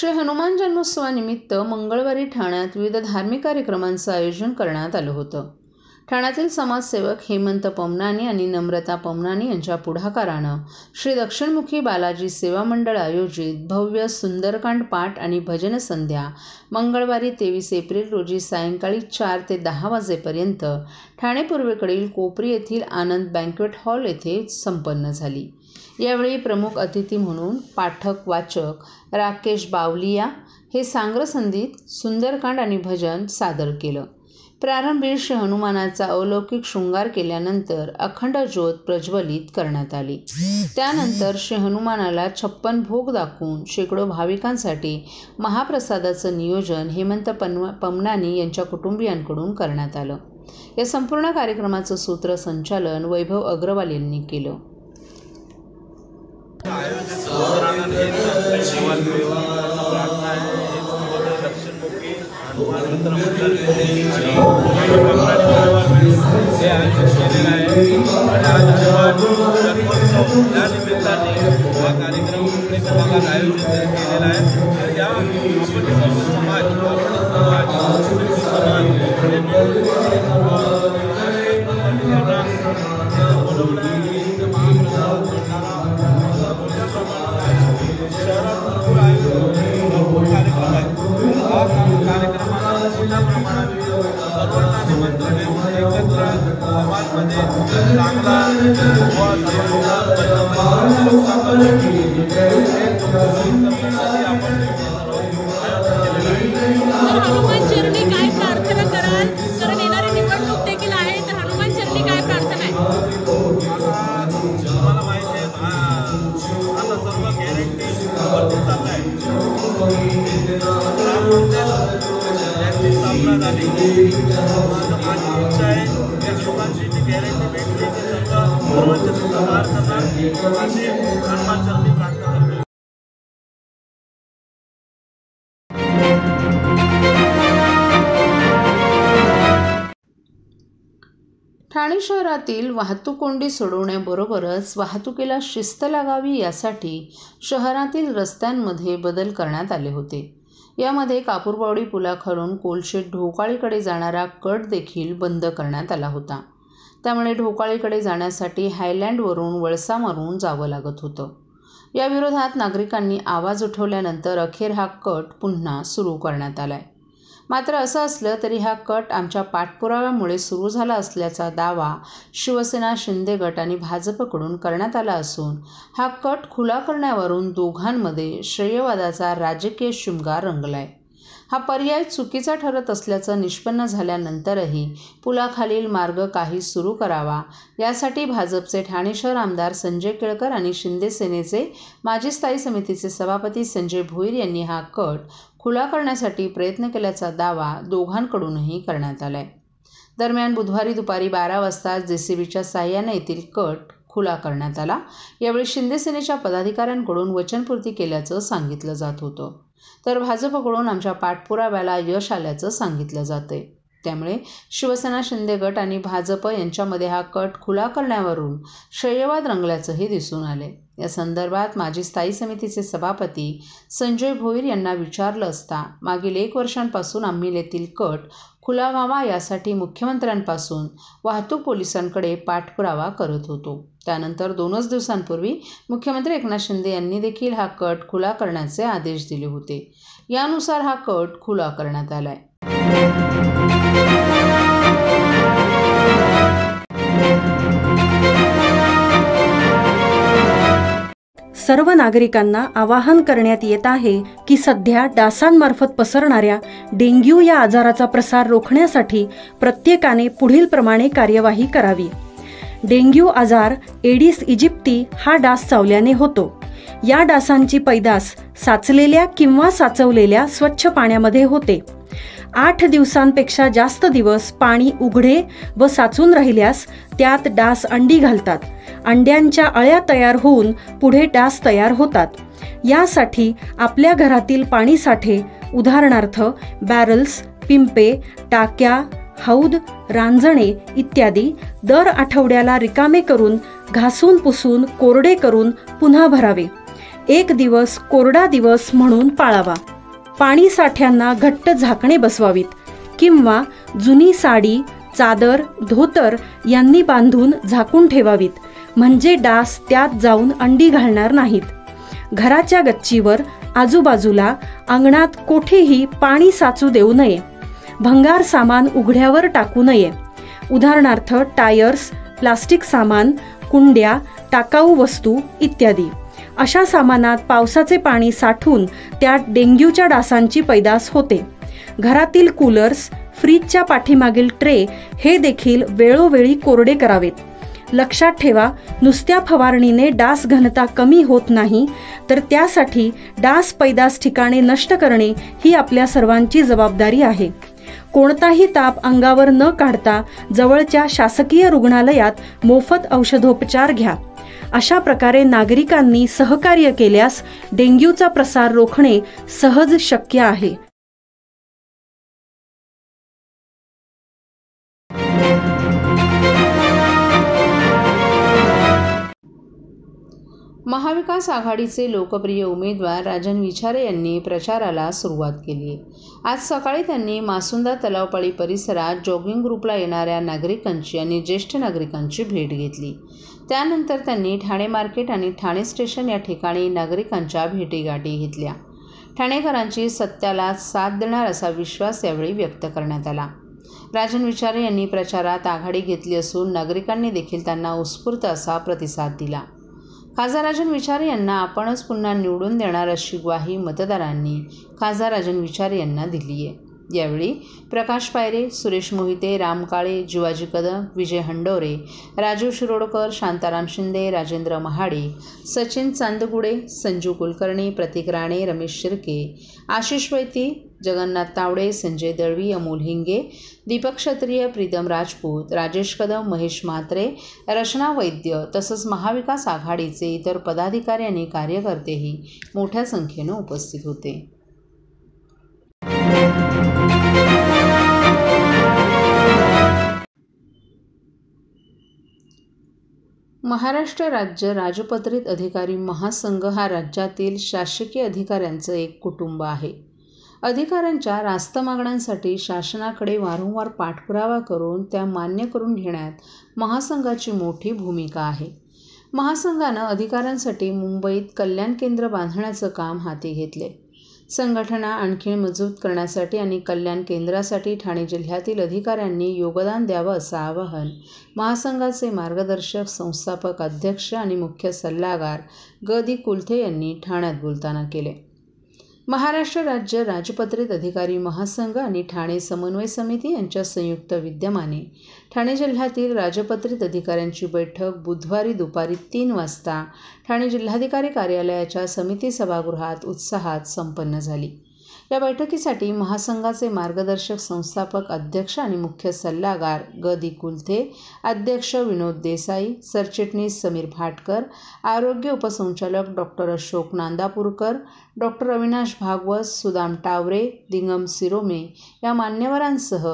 श्री हनुमान जन्मोत्सवानिमित्त मंगळवारी ठाण्यात विविध धार्मिक कार्यक्रमांचं आयोजन करण्यात आलं होतं। ठाण्यातील समाजसेवक हेमंत पमनानी आणि नम्रता पमनानी यांच्या पुढाकारानं श्री दक्षिणमुखी बालाजी सेवा मंडळ आयोजित भव्य सुंदरकांड पाठ आणि भजन संध्या मंगळवारी 23 एप्रिल रोजी सायंकाळी 4 ते 10 वाजेपर्यंत ठाणे पूर्वेकडील कोपरी येथील आनंद बँक्वेट हॉल येथे संपन्न झाली। यावेळी प्रमुख अतिथी म्हणून पाठक वाचक राकेश बावलिया हे सांग्रसंगीत सुंदरकांड आणि भजन सादर केलं। प्रारंभी श्री हनुमानाचा अलौकिक शृंगार केल्यानंतर अखंड ज्योत प्रज्वलित करण्यात आली। त्यानंतर श्री हनुमानाला 56 भोग दाखवून शेकडो भाविकांसाठी महाप्रसादाचं नियोजन हेमंत पमनानी यांच्या कुटुंबियांकडून करण्यात आलं। या संपूर्ण कार्यक्रमाचं सूत्रसंचालन वैभव अग्रवाल यांनी केलं। हनुमान चरणी काय प्रार्थना कराल? कारण येणारी निवडणूक देखील आहे, तर हनुमान चरणी काय प्रार्थना आहे? मला माहिती आहे आता सर्व गॅरंटी वरती चाललाय। स्थापना झाली माझी इच्छा आहे की हनुमानजीची गॅरंटी भेटली की सर्व सर्वांच्या पार करणार अशी हनुमान चरणी प्रार्थना करतो। ठाणे शहरातील वाहतूक कोंडी सोडवण्याबरोबरच वाहतुकीला शिस्त लागावी यासाठी शहरातील रस्त्यांमध्ये बदल करण्यात आले होते। यामध्ये कापूरबावडी पुलाखालून कोलशेत ढोकाळीकडे जाणारा कट देखील बंद करण्यात आला होता। त्यामुळे ढोकाळीकडे जाण्यासाठी हायलँडवरून वळसा मारून जावं लागत होतं। या विरोधात नागरिकांनी आवाज उठवल्यानंतर अखेर हा कट पुन्हा सुरू करण्यात आलाय। मात्र असं असलं तरी हा कट आमच्या पाठपुराव्यामुळे सुरू झाला असल्याचा दावा शिवसेना शिंदे गट आणि भाजपकडून करण्यात आला असून हा कट खुला करण्यावरून दोघांमध्ये श्रेयवादाचा राजकीय शृंगार रंगलाय। हा पर्याय चुकीचा ठरत असल्याचं निष्पन्न झाल्यानंतरही पुलाखालील मार्ग काही सुरू करावा यासाठी भाजपचे ठाणे शहर आमदार संजय केळकर आणि शिंदे सेनेचे माजी स्थायी समितीचे सभापती संजय भोईर यांनी हा कट खुला करण्यासाठी प्रयत्न केल्याचा दावा दोघांकडूनही करण्यात आलाय। दरम्यान बुधवारी दुपारी 12 वाजता जेसीबीच्या साहाय्याने येथील कट खुला करण्यात आला। यावेळी शिंदे सेनेच्या पदाधिकाऱ्यांकडून वचनपूर्ती केल्याचं सांगितलं जात होतं, तर भाजपकडून आमच्या पाठपुराव्याला यश आल्याचं सांगितलं जातंय। त्यामुळे शिवसेना शिंदे गट आणि भाजप यांच्यामध्ये हा कट खुला करण्यावरून श्रेयवाद रंगल्याचंही दिसून आले। या संदर्भात माजी स्थायी समितीचे सभापती संजय भोईर यांना विचारलं असता मागील 1 वर्षांपासून आम्ही येथील कट खुला व्हावा यासाठी मुख्यमंत्र्यांपासून वाहतूक पोलिसांकडे पाठपुरावा करत होतो। त्यानंतर 2च दिवसांपूर्वी मुख्यमंत्री एकनाथ शिंदे यांनी देखील हा कट खुला करण्याचे आदेश दिले होते। यानुसार हा कट खुला करण्यात आलाय। सर्व नागरिकांना आवाहन करण्यात येत आहे की सध्या डासांमार्फत पसरणाऱ्या डेंग्यू या आजाराचा प्रसार रोखण्यासाठी प्रत्येकाने पुढील प्रमाणे कार्यवाही करावी। डेंग्यू आजार एडिस इजिप्ती हा डास चावल्याने होतो। या डासांची पैदास साचलेल्या किंवा साचवलेल्या स्वच्छ पाण्यामध्ये होते। 8 दिवसांपेक्षा जास्त दिवस पाणी उघडे व साचून राहिल्यास त्यात डास अंडी घालतात। अंड्यांच्या अळ्या तयार होऊन पुढे डास तयार होतात। यासाठी आपल्या घरातील पाणी साठे उदाहरणार्थ बॅरल्स, पिंपे, टाक्या, हौद, रांजणे इत्यादी दर आठवड्याला रिकामे करून घासून पुसून कोरडे करून पुन्हा भरावे। 1 दिवस कोरडा दिवस म्हणून पाळावा। पाणी साठ्यांना घट्ट झाकणे बसवावीत किंवा जुनी साडी, चादर, धोतर यांनी बांधून झाकून ठेवावीत, म्हणजे डास त्यात जाऊन अंडी घालणार नाहीत. घराच्या गच्चीवर, आजूबाजूला, अंगणात कोठेही पाणी साचू देऊ नये. भंगार सामान उघड्यावर टाकू नये. उदाहरणार्थ टायर्स, प्लास्टिक सामान, कुंड्या, टाकाऊ वस्तू इत्यादी. अशा सामानात पावसाचे पाणी साठून त्यात डेंग्यूच्या डासांची पैदास होते. घरातील कूलर्स, फ्रीजच्या पाठीमागील ट्रे हे देखील वेळोवेळी कोरडे करावेत. लक्षात ठेवा, नुसत्या फवारणीने डास घनता कमी होत नाही, तर त्यासाठी डास पैदास ठिकाणे नष्ट करणे ही आपल्या सर्वांची जबाबदारी आहे. कोणताही ताप अंगावर न काढता जवळच्या शासकीय रुग्णालयात मोफत औषधोपचार घ्या. अशा प्रकारे नागरिकांनी सहकार्य केल्यास डेंग्यूचा प्रसार रोखणे सहज शक्य आहे. महाविकास आघाडीचे लोकप्रिय उमेदवार राजन विचारे यांनी प्रचाराला सुरुवात केली. आज सकाळी त्यांनी मासुंदा तलावपाळी परिसरात जॉगिंग ग्रुपला येणाऱ्या नागरिकांची आणि ज्येष्ठ नागरिकांची भेट घेतली. त्यानंतर त्यांनी ठाणे मार्केट आणि ठाणे स्टेशन या ठिकाणी नागरिकांच्या भेटीगाठी घेतल्या. ठाणेकरांची सत्याला साथ देणार असा विश्वास यावेळी व्यक्त करण्यात आला. राजन विचारे यांनी प्रचारात आघाडी घेतली असून नागरिकांनी देखील त्यांना उत्स्फूर्त असा प्रतिसाद दिला. खासदार राजन विचारे यांना आपणच पुन्हा निवडून देणार अशी ग्वाही मतदारांनी खासदार राजन विचारे यांना दिली आहे. यावेळी प्रकाश पायरे, सुरेश मोहिते, राम काळे, जिवाजी कदम, विजय हंडोरे, राजू शिरोडकर, शांताराम शिंदे, राजेंद्र महाडे, सचिन चांदगुडे, संजू कुलकर्णी, प्रतीक राणे, रमेश शिर्के, आशिष वैती, जगन्नाथ तावडे, संजय दळवी, अमोल हिंगे, दीपक क्षत्रिय, प्रीतम राजपूत, राजेश कदम, महेश म्हात्रे, रचना वैद्य तसंच महाविकास आघाडीचे इतर पदाधिकारी आणि कार्यकर्तेही मोठ्या संख्येनं उपस्थित होते. महाराष्ट्र राज्य राजपत्रित अधिकारी महासंघ हा राज्यातील शासकीय अधिकाऱ्यांचं एक कुटुंब आहे. अधिकाऱ्यांच्या रास्त मागण्यांसाठी शासनाकडे वारंवार पाठपुरावा करून त्या मान्य करून घेण्यात महासंघाची मोठी भूमिका आहे. महासंघानं अधिकाऱ्यांसाठी मुंबईत कल्याण केंद्र बांधण्याचं काम हाती घेतले. संघटना आणखी मजबूत करण्यासाठी आणि कल्याण केंद्रासाठी ठाणे जिल्ह्यातील अधिकाऱ्यांनी योगदान द्यावं असं आवाहन महासंघाचे मार्गदर्शक, संस्थापक अध्यक्ष आणि मुख्य सल्लागार ग.दी. कुलथे यांनी ठाण्यात बोलताना केले. महाराष्ट्र राज्य राजपत्रित अधिकारी महासंघ आणि ठाणे समन्वय समिती यांच्या संयुक्त विद्यमाने ठाणे जिल्ह्यातील राजपत्रित अधिकाऱ्यांची बैठक बुधवारी दुपारी 3 वाजता ठाणे जिल्हाधिकारी कार्यालयाच्या समिती सभागृहात उत्साहात संपन्न झाली. या बैठकीसाठी महासंघाचे मार्गदर्शक, संस्थापक अध्यक्ष आणि मुख्य सल्लागार ग.दी. कुलथे, अध्यक्ष विनोद देसाई, सरचिटणीस समीर भाटकर, आरोग्य उपसंचालक डॉक्टर अशोक नांदापूरकर, डॉक्टर अविनाश भागवत, सुदाम टावरे, दिंगम सिरोमे या मान्यवरांसह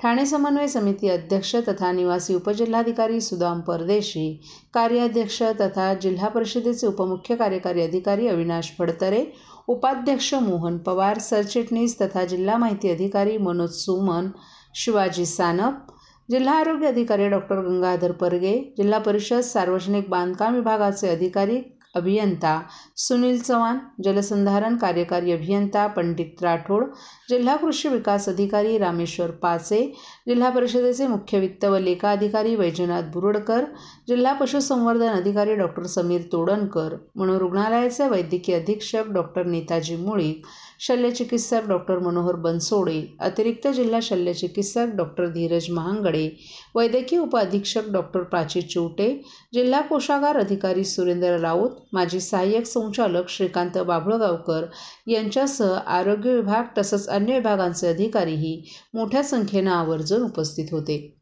ठाणे समन्वय समिती अध्यक्ष तथा निवासी उपजिल्हाधिकारी सुदाम परदेशी, कार्याध्यक्ष तथा जिल्हा परिषदेचे उपमुख्य कार्यकारी अधिकारी अविनाश फडतरे, उपाध्यक्ष मोहन पवार, सरचिटणीस तथा जिल्हा माहिती अधिकारी मनोज सुमन, शिवाजी सानप, जिल्हा आरोग्य अधिकारी डॉक्टर गंगाधर परगे, जिल्हा परिषद सार्वजनिक बांधकाम विभागाचे अधिकारी अभियंता सुनील चव्हाण, जलसंधारण कार्यकारी अभियंता पंडित राठोड, जिल्हा कृषी विकास अधिकारी रामेश्वर पाचे, जिल्हा परिषदेचे मुख्य वित्त व लेखा अधिकारी वैजनाथ बुरडकर, जिल्हा पशुसंवर्धन अधिकारी डॉक्टर समीर तोडणकर, मनोरुग्णालयाचे वैद्यकीय अधीक्षक डॉक्टर नेताजी मुळीक, शल्यचिकित्सक डॉक्टर मनोहर बनसोडे, अतिरिक्त जिल्हा शल्यचिकित्सक डॉक्टर धीरज महांगडे, वैद्यकीय उपअधीक्षक डॉक्टर प्राची चिवटे, जिल्हा कोषागार अधिकारी सुरेंद्र राऊत, माजी सहाय्यक संचालक श्रीकांत बाभुळगावकर यांच्यासह आरोग्य विभाग तसंच अन्य विभागांचे अधिकारीही मोठ्या संख्येनं आवर्जून उपस्थित होते.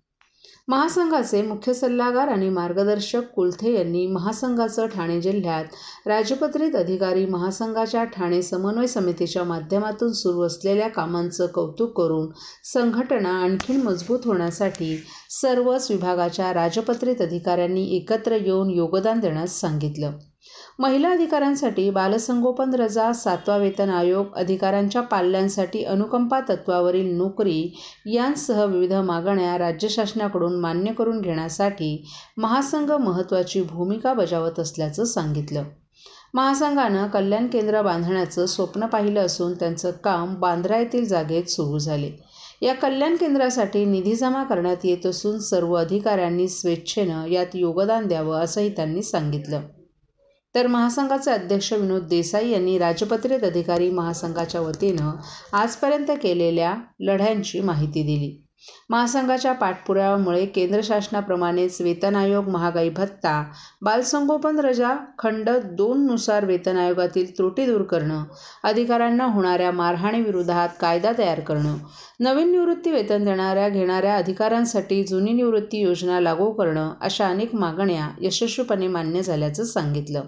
महासंघाचे मुख्य सल्लागार आणि मार्गदर्शक कुलथे यांनी महासंघाचं ठाणे जिल्ह्यात राजपत्रित अधिकारी महासंघाच्या ठाणे समन्वय समितीच्या माध्यमातून सुरू असलेल्या कामांचं कौतुक करून संघटना आणखी मजबूत होण्यासाठी सर्वच विभागाच्या राजपत्रित अधिकाऱ्यांनी एकत्र येऊन योगदान देण्यास सांगितलं. महिला अधिकाऱ्यांसाठी बालसंगोपन रजा, 7वा वेतन आयोग, अधिकाऱ्यांच्या पाल्यांसाठी अनुकंपा तत्वावरील नोकरी यांसह विविध मागण्या राज्य शासनाकडून मान्य करून घेण्यासाठी महासंघ महत्त्वाची भूमिका बजावत असल्याचं सांगितलं. महासंघानं कल्याण केंद्र बांधण्याचं स्वप्न पाहिलं असून त्यांचं काम बांद्रा येथील जागेत सुरू झाले. या कल्याण केंद्रासाठी निधी जमा करण्यात येत असून सर्व अधिकाऱ्यांनी स्वेच्छेनं यात योगदान द्यावं असंही त्यांनी सांगितलं. तर महासंघाचे अध्यक्ष विनोद देसाई यांनी राजपत्रित अधिकारी महासंघाच्या वतीनं आजपर्यंत केलेल्या लढ्यांची माहिती दिली. महासंघाच्या पाठपुराव्यामुळे केंद्र शासनाप्रमाणेच वेतन आयोग, महागाई भत्ता, बालसंगोपन रजा खंड 2 नुसार वेतन आयोगातील त्रुटी दूर करणं, अधिकाऱ्यांना होणाऱ्या मारहाणीविरोधात कायदा तयार करणं, नवीन निवृत्ती वेतन घेणाऱ्या अधिकाऱ्यांसाठी जुनी निवृत्ती योजना लागू करणं अशा अनेक मागण्या यशस्वीपणे मान्य झाल्याचं सांगितलं.